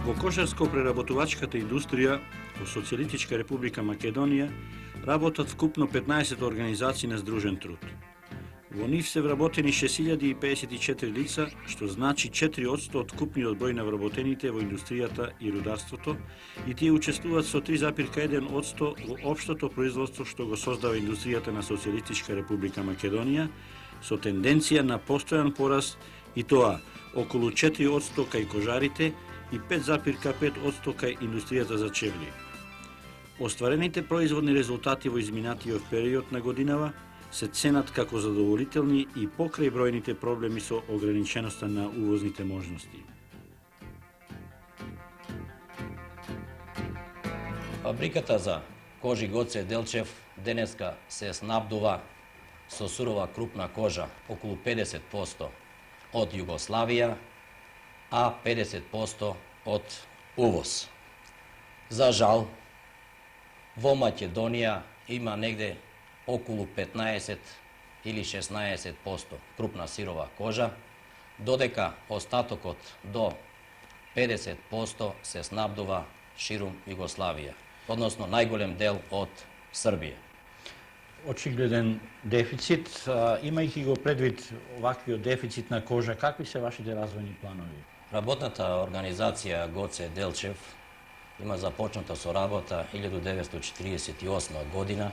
Во кошарско-преработувачката индустрија во Социјалистичка република Македонија работат вкупно 15 организации на здружен труд. Во нив се вработени 6054 лица, што значи 4% од вкупниот број на вработените во индустријата и рударството, и тие учествуваат со 3,1% во општото производство што го создава индустријата на Социјалистичка република Македонија, со тенденција на постојан пораст, и тоа околу 4% кај кожарите и 5,5% кај индустријата за чевли. Остварените производни резултати во изминатиот период на годинава се ценат како задоволителни и покрај бројните проблеми со ограниченоста на увозните можности. Фабриката за кожи Гоце Делчев денеска се снабдува со сурова крупна кожа околу 50% од Југославија, а 50% од увоз. За жал, во Македонија има негде околу 15 или 16% крупна сирова кожа, додека остатокот до 50% се снабдува ширум Југославија, односно најголем дел од Србија. Очигледен дефицит, имајќи го предвид оваквиот дефицит на кожа, какви се вашите развојни планови? Работната организација Гоце Делчев има започната со работа 1948 година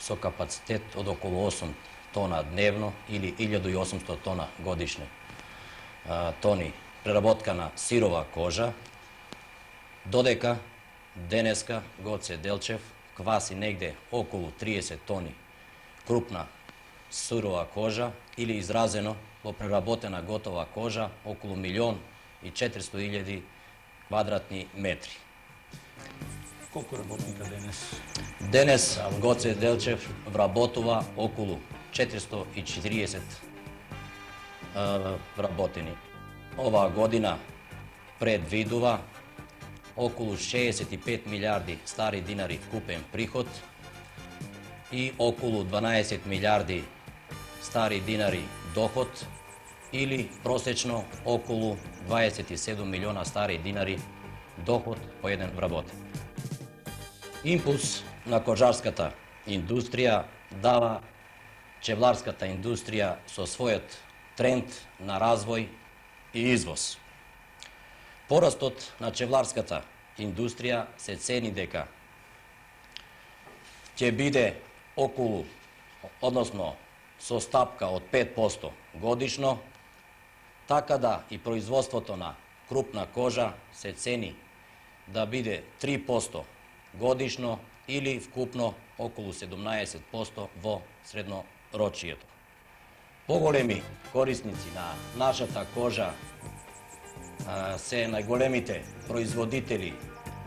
со капацитет од околу 8 тона дневно или 1800 тона годишни тони преработка на сирова кожа, додека денеска Гоце Делчев кваси негде околу 30 тони крупна сурова кожа или изразено во преработена готова кожа околу 1.400.000 квадратни метри. Колку работника денес? Денес Гоце Делчев вработува околу 440 вработени. Оваа година предвидува околу 65 милиарди стари динари вкупен приход и околу 12 милиарди стари динари доход или просечно околу 27 милиона стари динари доход по еден вработен. Импулс на кожарската индустрија дава чевларската индустрија со својот тренд на развој и извоз. Порастот на чевларската индустрија се цени дека ќе биде околу, односно со стапка од 5% годишно, така да и производството на крупна кожа се цени да биде 3% годишно или вкупно околу 17% во среднорочието. Поголеми корисници на нашата кожа се најголемите производители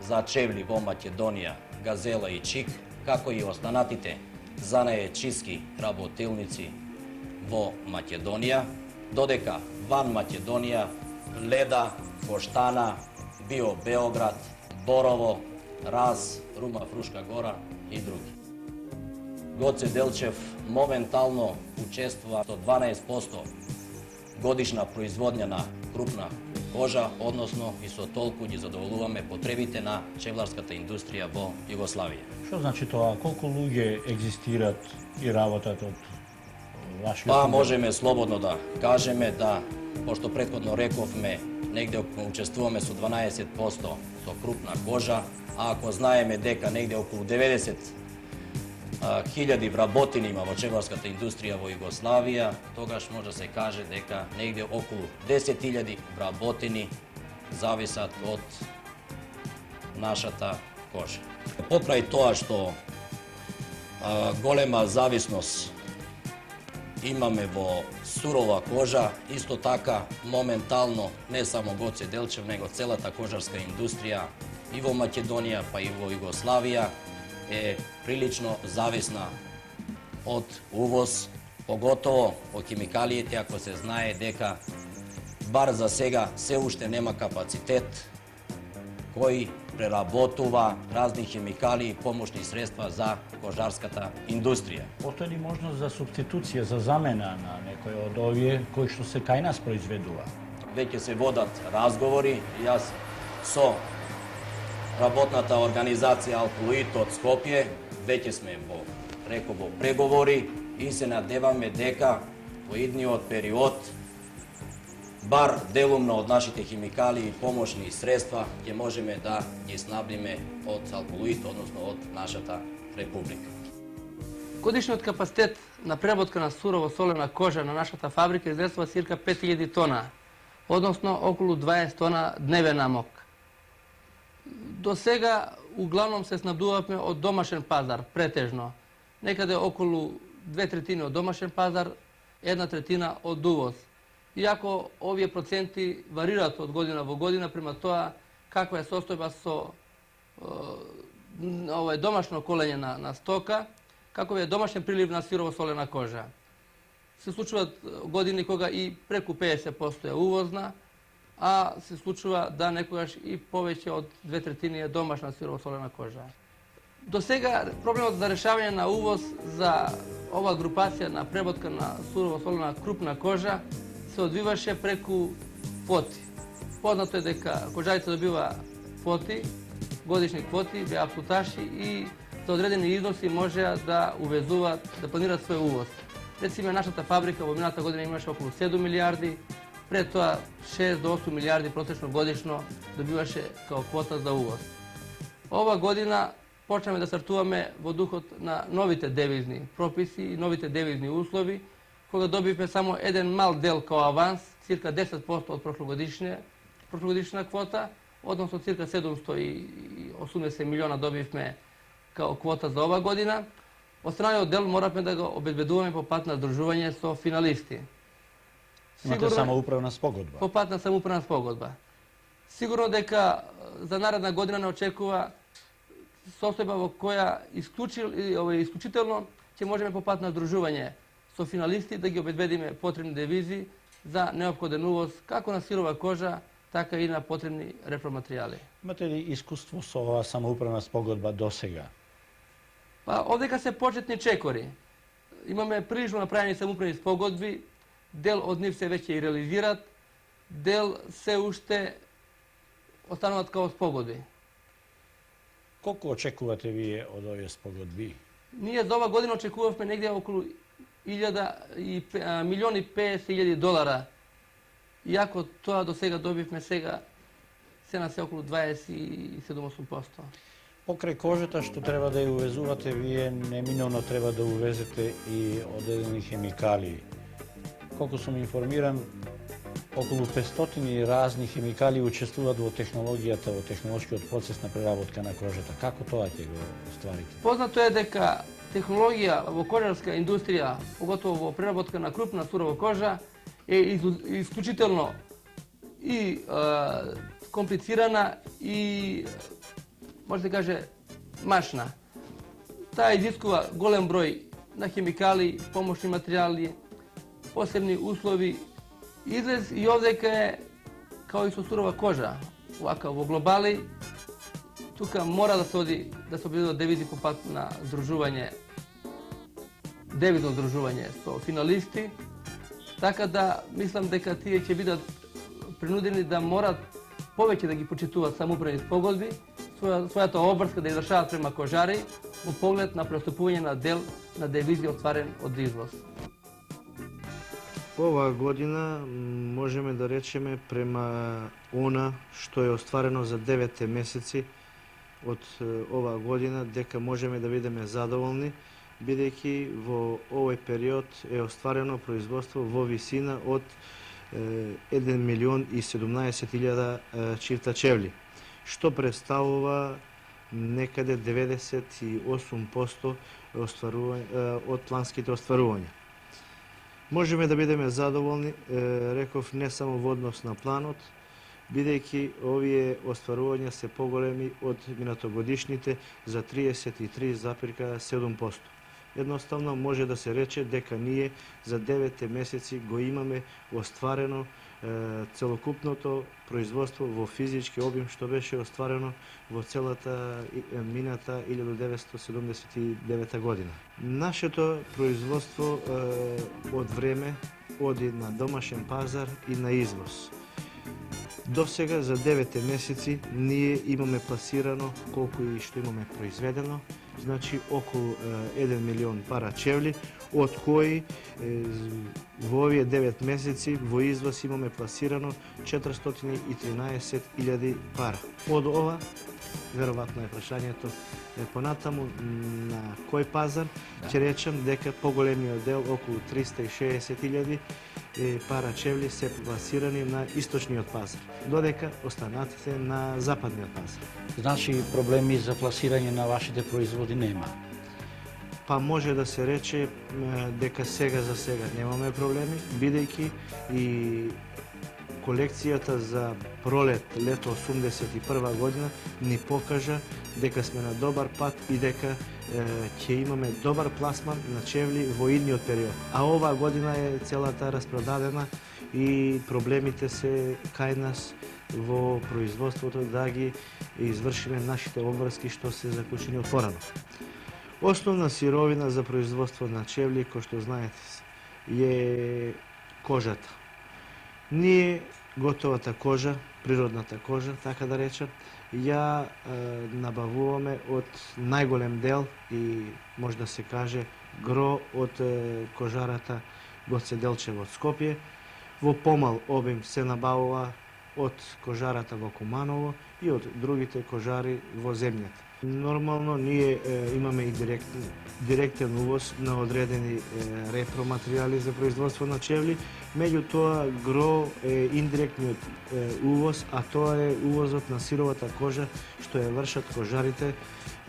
за чевли во Македонија, Газела и Чик, како и останатите занаечиски работилници во Македонија, додека ван Македонија Леда, Коштана, Био Београд, Борово, Раз, Рума Фрушка Гора и други. Гоце Делчев моментално учествува со 12% годишна производња на крупна кожа, односно и со толку ги задоволуваме потребите на чевларската индустрија во Југославија. Што значи тоа? Колку луѓе екзистират и работат од вашиот? Па можеме слободно да кажеме да, пошто претходно рековме, негде учествуваме со 12% со крупна кожа, а ако знаеме дека негде околу 90 хиљади вработени има во чевларската индустрија во Југославија, тогаш може да се каже дека негде околу 10.000 вработени зависат од нашата кожа. Покрај тоа што голема зависност имаме во сурова кожа, исто така моментално не само Гоце Делчев, него целата кожарска индустрија и во Македонија, па и во Југославија е прилично зависна од увоз, поготово од химикалиите, ако се знае дека бар за сега се уште нема капацитет кој преработува разни химикали и помошни средства за кожарската индустрија. Постои ли можност за субституција, за замена на некој од овие кои што се кај нас произведува? Веќе се водат разговори. Јас со работната организација Алкулоид од Скопје, веќе сме во преговори и се надеваме дека во идниот период бар делумно од нашите химикали и помошни средства ќе можеме да ги снабдиме од Алкулоид, односно од нашата република. Годишниот капацитет на преработка на сурово солена кожа на нашата фабрика излезува circa 5000 тона, односно околу 20 тона дневен намок. До сега углавном се снабдувавме од домашен пазар, претежно. Некаде околу 2/3 од домашен пазар, 1/3 од увоз. Иако овие проценти варираат од година во година према тоа каква е состојба со домашно колење на стока, каков е домашен прилив на сирово солена кожа. Се случуваат години кога и преку 50% е увозна, а се случува да некогаш и повеќе од 2/3 е домашна сирово солена кожа. До сега проблемот за решавање на увоз за ова групација на преработка на сурово солена крупна кожа се одвиваше преку квоти. Познато е дека кожарите добива квоти, годишни квоти, беа плуташи и за одредени износи можеа да увезуваат, да планираат свој увоз. Рецимо, нашата фабрика во минатата година имаше околу 7 милиарди, пред тоа 6 до 8 милиарди протечно годишно добиваше као квота за увоз. Ова година почнаме да стартуваме во духот на новите девизни прописи и новите девизни услови, кога добивме само еден мал дел као аванс, circa 10% од прошлогодишна квота, односно circa 780 милиона добивме као квота за ова година. Останалиот дел моравме да го обезбедуваме по пат на здружување со финалисти. Имате самоуправна спогодба? По пат на самоуправна спогодба. Сигурно дека за наредна година не очекува состојба во која исклучително ќе можеме по пат на здружување со финалисти да ги обезбедиме потребни девизи за неопходен увоз како на сирова кожа, така и на потребни репроматеријали. Имате ли искуство со оваа самоуправна спогодба до сега? Па, овдека се почетни чекори. Имаме прилично направени самоуправни спогодби, дел од нив се веќе и реализираат, дел се уште остануваат као спогодби. Колку очекувате вие од овие спогодби? Ние за ова година очекувавме негде околу $1,500,000, иако тоа до сега добивме сега се на се околу 27-8%. Покрај кожата што треба да ја увезувате, вие неминовно треба да увезете и одредени хемикали. Колку сум информиран, околу 500 разни хемикали учествуваат во технологијата, во технолошкиот процес на преработка на кожата. Како тоа ќе го остварите? Познато е дека технологија во кожарска индустрија, поготово во преработка на крупна сурова кожа, е исклучително и комплицирана и, може да каже, машна. Таа изискува голем број на хемикали, помошни материјали, посебни услови. Излез и овдека е као и со сурова кожа, вака во глобали. Тука мора да се оди, да се обидат девизи по пат на здружување, девизно здружување со финалисти, така да мислам дека тие ќе бидат принудени да морат повеќе да ги почитуваат самоуправни спогодби, својата обврска да извршават према кожари во поглед на преступување на дел на девизи отварен од извоз. Оваа година можеме да речеме према она што е остварено за 9 месеци од оваа година, дека можеме да бидеме задоволни, бидејќи во овој период е остварено производство во висина од 1,017,000 чифта чевли, што представува некаде 98% од планските остварувања. Можеме да бидеме задоволни, реков, не само во однос на планот, бидејќи овие остварувања се поголеми од минатогодишните за 33,7%. Едноставно може да се рече дека ние за 9 месеци го имаме остварено целокупното производство во физички обим што беше остварено во целата мината 1979 година. Нашето производство од време оди на домашен пазар и на извоз. До сега за 9 месеци ние имаме пласирано колку и што имаме произведено, значи околу 1 милион пара чевли, од кои во овие 9 месеци во извоз имаме пласирано 413.000 пара. Од ова, веројатно е прашањето понатаму на кој пазар, ќе речем дека поголемиот дел, околу 360.000 пара чевли се пласирани на источниот пазар, додека останатите на западниот пазар. Значи проблеми за пласирање на вашите производи нема. Па може да се рече дека сега за сега немаме проблеми, бидејќи и колекцијата за пролет, лето 81 година ни покажа дека сме на добар пат и дека ќе имаме добар пласман на чевли во идниот период. А оваа година е целата распродадена и проблемите се кај нас во производството да ги извршиме нашите обврски што се заклучени од порано. Основна сировина за производство на чевли, кој што знаете, е кожата. Ние готовата кожа, природната кожа, така да речем, ја набавуваме од најголем дел и може да се каже гро од кожарата Гоце Делчево од Скопје. Во помал обим се набавува од кожарата во Куманово и од другите кожари во земјата. Нормално ние имаме и директен увоз на одредени репроматеријали за производство на чевли, меѓутоа гро е индиректниот увоз, а тоа е увозот на сировата кожа што ја вршат кожарите,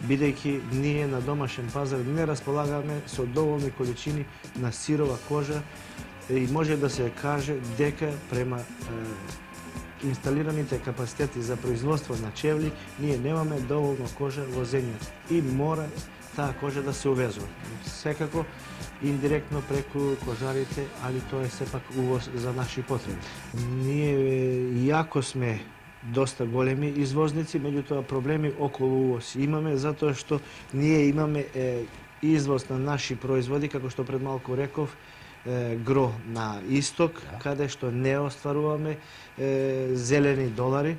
бидејќи ние на домашен пазар не располагаме со доволни количини на сирова кожа и може да се каже дека према инсталираните капацитети за производство на чевли, ние немаме доволно кожа во земјата и мора таа кожа да се увезува. Секако индиректно преку кожарите, али тоа е сепак увоз за наши потреби. Ние јако сме доста големи извозници, меѓутоа проблеми околу увоз имаме, затоа што ние имаме извоз на наши производи, како што пред малку реков, гро на исток, каде што не остваруваме зелени долари,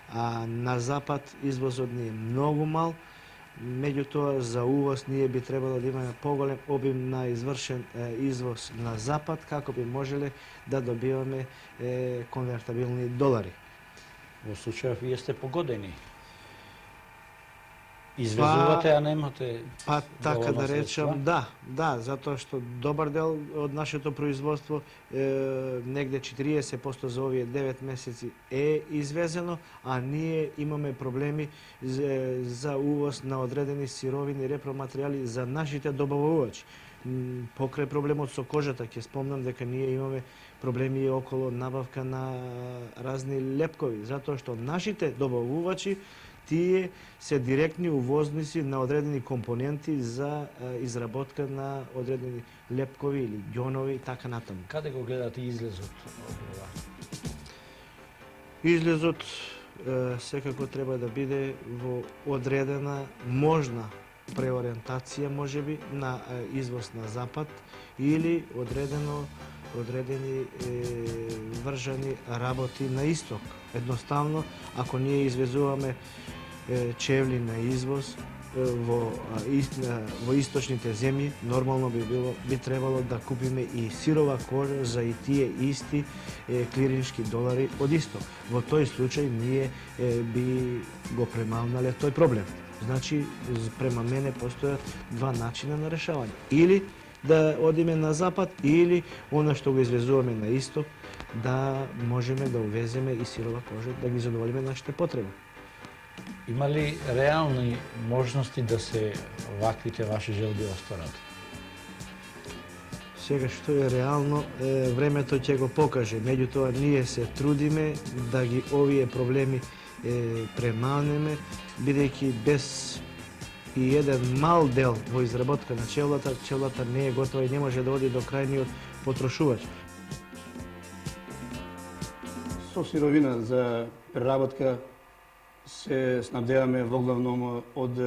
а на запад извозот ни е многу мал, меѓутоа за увоз ние би требало да имаме поголем обим на извршен извоз на запад, како би можеле да добиваме конвертабилни долари. Во случајов вие сте погодени. Извезувате, а немате Па така да средства? речам, да, затоа што добар дел од нашето производство, негде 40% за овие 9 месеци е извезено, а ние имаме проблеми за увоз на одредени сировини, репроматеријали за нашите добавувачи. Покрај проблемот со кожата, ќе спомнам дека ние имаме проблеми околу набавка на разни лепкови, затоа што нашите добавувачи тие се директни увозници на одредени компоненти за изработка на одредени лепкови или ѓонови и така натаму. Каде го гледате излезот од ова? Излезот секако треба да биде во одредена можна преориентација можеби на извоз на запад или одредени вржани работи на исток. Едноставно, ако ние извезуваме чевли на извоз во источните земји, нормално би требало да купиме и сирова кожа за и тие исти клириншки долари од исток. Во тој случај ние би го премалнале тој проблем. Значи, према мене постојат два начина на решавање. Или да одиме на запад, или она што го извезуваме на исток, да можеме да увеземе и сирова кожа, да ги задоволиме нашите потреби. Има ли реални можности да се ваквите ваши желби остварат? Сега што е реално, времето ќе го покаже. Меѓутоа, ние се трудиме да ги овие проблеми преманеме, бидејќи без и еден мал дел во изработка на челата не е готова и не може да оди до крајниот потрошувач. Со сировина за преработка се снабдеваме воглавном од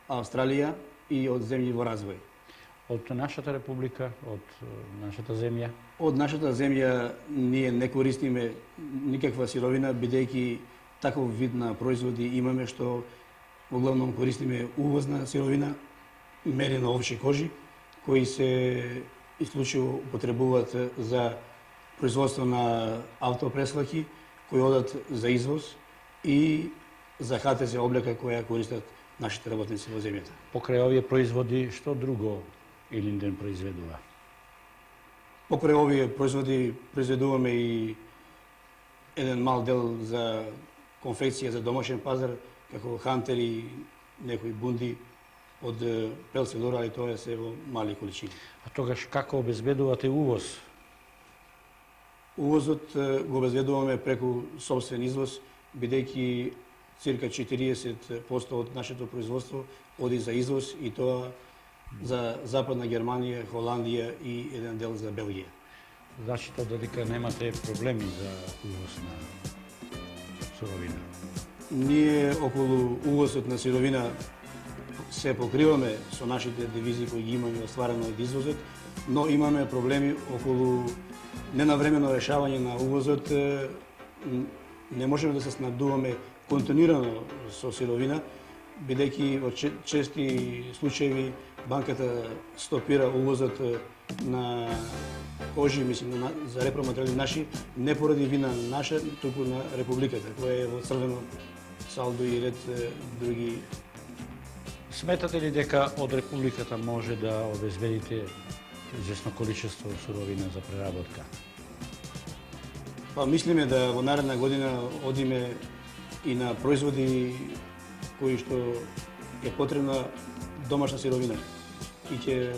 Австралија и од земји во развој. Од нашата република, од нашата земја? Од нашата земја ние не користиме никаква сировина, бидејќи таков вид на производи имаме што оглавном користиме увозна сировина, мерено овчи кожи, кои се исклучиво употребуваат за производство на автопреслаки, кои одат за извоз и за ХТЗ облека која користат нашите работници во земјата. Покрај овие производи, што друго Илинден произведува? Покрај овие производи произведуваме и еден мал дел за конфекција за домашен пазар, како хантери, некои бунди од пелсилура, али тоа се во мали количини. А тогаш како обезбедувате увоз? Увозот го обезбедуваме преку собствен извоз, бидејќи цирка 40% од нашето производство оди за извоз и тоа за Западна Германија, Холандија и еден дел за Белгија. Значи тоа додека немате проблеми за увоз на суровина. Ние околу увозот на сировина се покриваме со нашите дивизии кои ги имаме остварено од извозот, но имаме проблеми околу ненавремено решавање на увозот. Не можеме да се снабдуваме континуирано со сировина, бидејќи во чести случаи банката стопира увозот на кожи, мислим, за репроматеријали наши, не поради вина наша, туку на Републиката, која е во црвено салдо и ред други. Сметате ли дека од Републиката може да обезбедите известно количество суровина за преработка? Па мислиме да во наредна година одиме и на производи кои што е потребна домашна сировина и ќе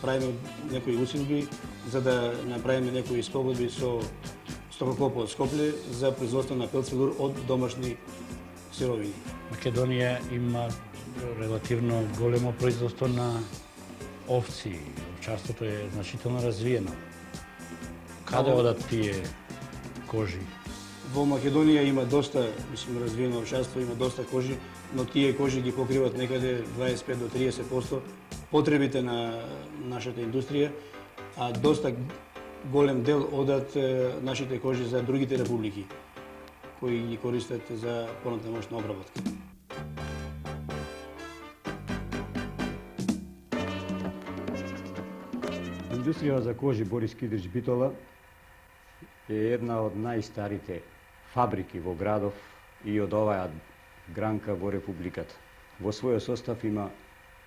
правиме некои усилби за да направиме некои спогодби со Стококопот Скопле за производство на пелцилур од домашни сировини. Македонија има релативно големо производство на овци. Овчарството е значително развиено. Каде одат тие кожи? Во Македонија има доста, мислим, развиено овчарство, има доста кожи, но тие кожи ги покриват некаде 25 до 30% потребите на нашата индустрија, а доста голем дел одат нашите кожи за другите републики, кои ги користат за понатамошна обработка. Индустријата за кожи Борис Кидрич Битола е една од најстарите фабрики во градов и од оваа гранка во Републиката. Во својот состав има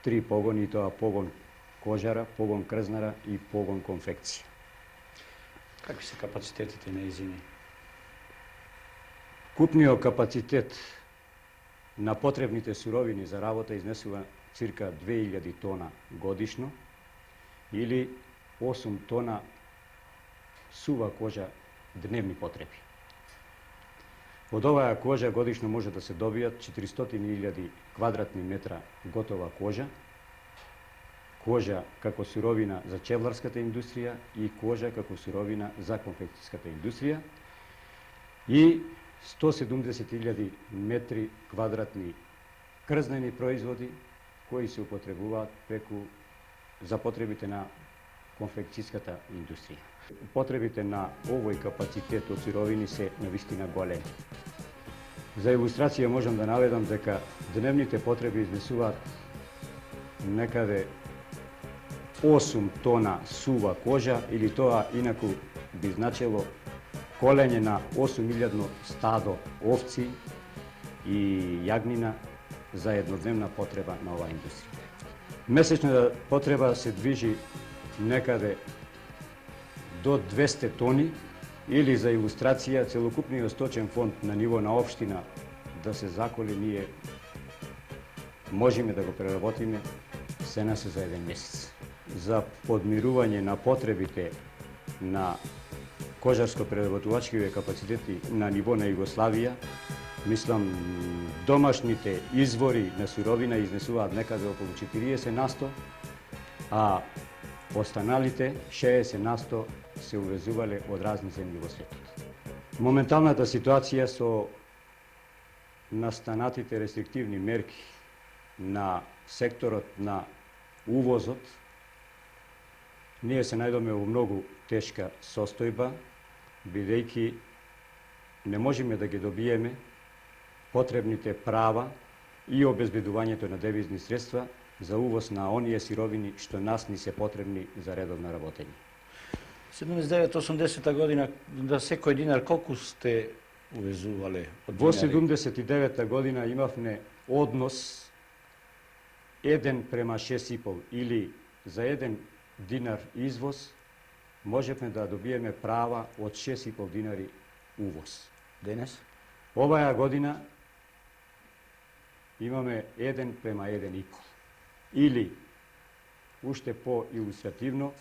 3 погони, и тоа погон кожара, погон крзнара и погон конфекција. Какви се капацитетите на изини? Купниот капацитет на потребните суровини за работа изнесува цирка 2000 тона годишно или 8 тона сува кожа дневни потреби. Од оваа кожа годишно може да се добијат 400.000 квадратни метра готова кожа, кожа како суровина за чевларската индустрија и кожа како суровина за конфекцијската индустрија и 170.000 метри квадратни крзнени производи кои се употребуваат за потребите на конфекцијската индустрија. Потребите на овој капацитет од сировини се навистина големи. За илустрација можам да наведам дека дневните потреби изнесуваат некаде 8 тона сува кожа, или тоа инаку би значело колење на 8.000 стадо овци и јагнина за еднодневна потреба на оваа индустрија. Месечна потреба се движи некаде до 200 тони, или за илустрација целокупниот сточен фонд на ниво на општина да се заколи, ние можеме да го преработиме се за еден месец. За подмирување на потребите на кожарско-преработувачкиве капацитети на ниво на Југославија, мислам, домашните извори на суровина изнесуваат некаде околу 40%, а останалите 60% се увезувале од разни земји во светот. Моменталната ситуација со настанатите рестриктивни мерки на секторот на увозот ние се најдоме во многу тешка состојба, бидејќи не можеме да ги добиеме потребните права и обезбедувањето на девизни средства за увоз на оние сировини што нас ни се потребни за редовно работење. 79-80 година, да секој динар колку сте увезувале од Во динари? 79 година имавме однос 1:6,5 или за 1 динар извоз можевме да добиеме права од 6,5 динари увоз. Денес? Оваа година имаме 1:1,5. Или, уште по-илустративно,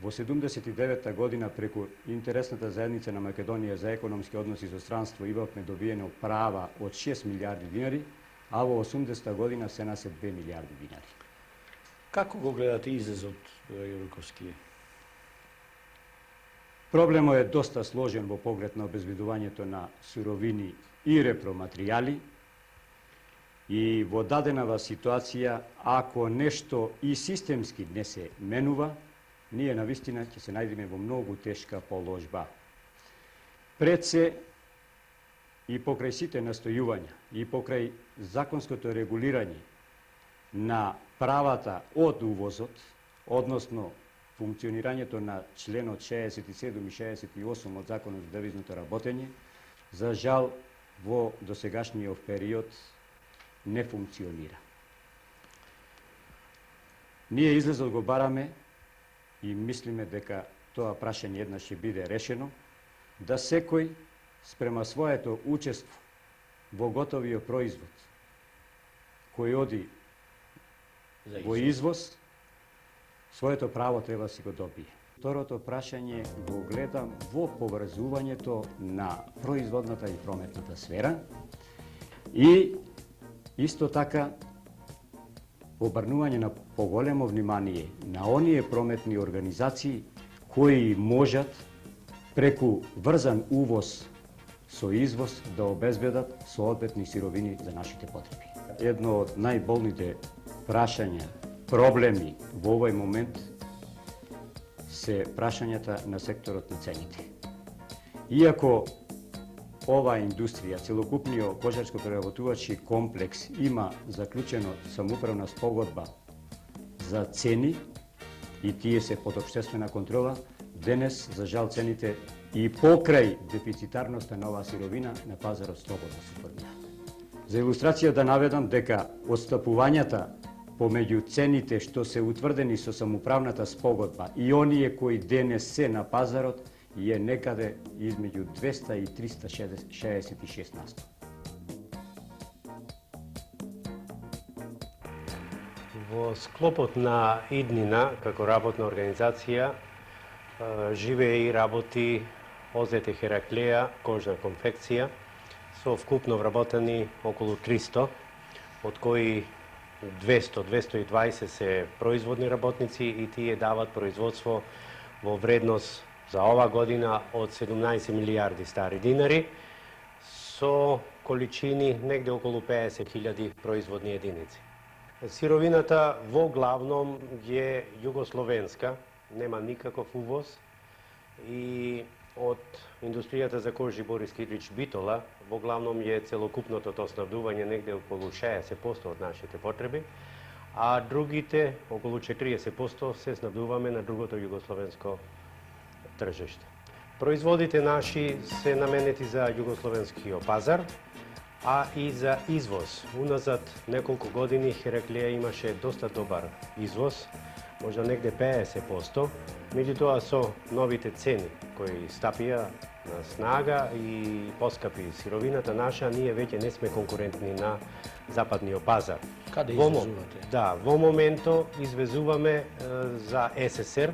во 79 година преку Интересната заедница на Македонија за економски односи со странство имавме добиено права од 6 милиарди динари, а во 80 година се насе 2 милиарди динари. Како го гледате излезот, Јуруковски? Проблемот е доста сложен во поглед на обезбедувањето на суровини и репроматеријали. И во даденава ситуација, ако нешто и системски не се менува, ние навистина ќе се најдеме во многу тешка положба. Пред се и покрај сите настојувања и покрај законското регулирање на правата од увозот, односно функционирањето на членот 67 и 68 од Законот за девизното работење, за жал во досегашниот период не функционира. Ние излезот го бараме и мислиме дека тоа прашање еднаш ќе биде решено, да секој спрема своето учество во готовиот производ кој оди во извоз, своето право треба да си го добие. Второто прашање го гледам во поврзувањето на производната и прометната сфера и исто така обрнување на поголемо внимание на оние прометни организации кои можат преку врзан увоз со извоз да обезбедат соодветни сировини за нашите потреби. Едно од најболните прашања, проблеми во овој момент се прашањата на секторот на цените. Иако ова индустрија, целокупниот кожарско-преработувачки комплекс има заклучено самоуправна спогодба за цени и тие се под општествена контрола, денес, за жал, цените и покрај дефицитарноста на оваа сировина на пазарот слободно се формираат. За илустрација да наведам дека отстапувањата помеѓу цените што се утврдени со самоуправната спогодба и оние кои денес се на пазарот е некаде измеѓу 200 и 366%. Во склопот на иднина, како работна организација, живее и работи ОЗТ Хераклеја, кожна конфекција, со вкупно вработени околу 300, од кои 200-220 се производни работници и тие дават производство во вредност за ова година од 17 милиарди стари динари, со количини негде околу 50.000 производни единици. Сировината во главном е југословенска, нема никаков увоз и од индустријата за кожи Борис Кидрич Битола во главном е целокупното снабдување негде околу 60% од нашите потреби, а другите околу 40% се снабдуваме на другото југословенско тржиште. Производите наши се наменети за југословенскиот пазар, а и за извоз. Уназад неколку години Хераклеја имаше доста добар извоз, можда негде 50%, меѓутоа со новите цени кои стапија на снага и поскапи сировината наша, ние веќе не сме конкурентни на западниот пазар. Каде извезувате? Да, во моментот извезуваме за СССР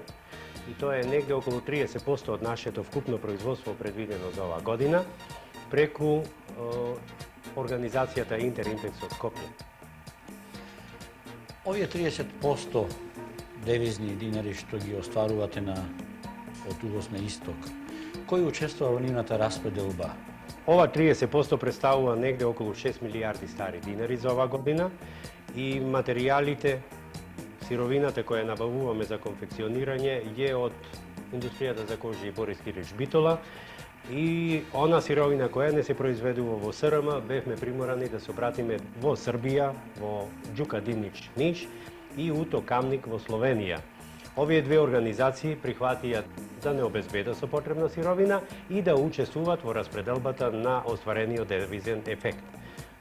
и тоа е негде околу 30% од нашето вкупно производство предвидено за оваа година преку организацијата Интеримпекс од Скопје. Овие 30% девизни динари што ги остварувате од увоз на исток, кој учествува во нивната распределба? Ова 30% представува негде околу 6 милиарди стари динари за оваа година и материјалите сировината која набавуваме за конфекционирање е од индустријата за кожа и Борис Кирич Битола. И она сировина која не се произведува во СРМ, бевме приморани да се обратиме во Србија, во Ѓука Динич Ниш и Уто Камник во Словенија. Овие две организации прихватија да не обезбедат со потребна сировина и да учествуваат во распределбата на остварениот девизен ефект.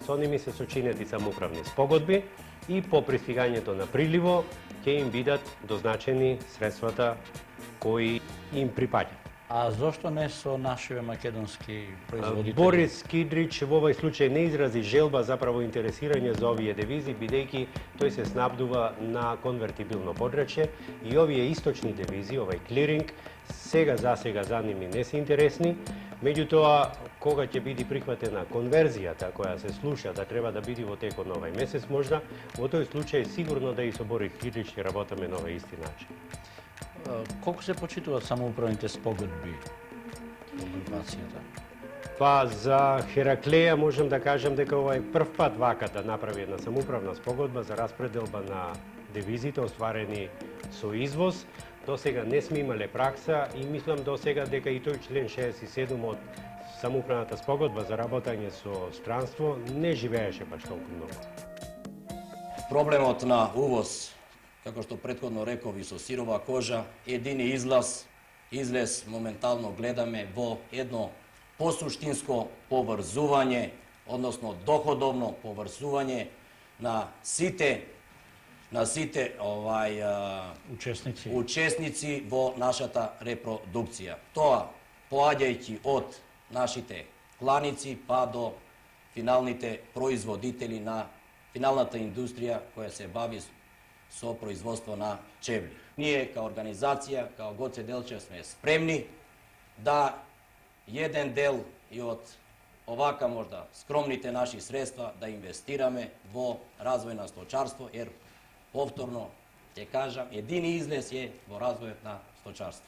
Со ними се сочинети самоуправни спогодби и по пристигањето на приливо ќе им бидат дозначени средствата кои им припаѓаат. А зошто не со нашиве македонски производители? Борис Кидрич во овој случај не изрази желба, заправо интересирање за овие девизи, бидејќи тој се снабдува на конвертибилно подречје и овие источни девизи, овој клиринг, сега за ними не се интересни. Меѓутоа, кога ќе биде прихватена конверзијата која се слуша да треба да биде во текот на овој месец можда, во тој случај сигурно да и со Борис Кидрич ќе работаме на овој исти начин. Колку се почитуваат самоуправните спогодби во групацијата? Па за Хераклеја можам да кажам дека ова е прв пат вака да направи една самоуправна спогодба за распределба на девизите остварени со извоз. До сега не сме имале пракса и мислам до сега дека и тој член 67 од самоуправната спогодба за работање со странство не живееше баш толку многу. Проблемот на увоз, како што претходно реков и со сирова кожа, едини излез моментално гледаме во едно посуштинско поврзување, односно доходовно поврзување на сите учесници во нашата репродукција. Тоа поаѓајќи од нашите кланици па до финалните производители на финалната индустрија која се бави со производство на чевли. Ние као организација, као Гоце Делчев сме спремни да еден дел и од овака можда скромните наши средства да инвестираме во развој на сточарство, jer повторно ќе кажам, едини излез е во развојот на сточарство.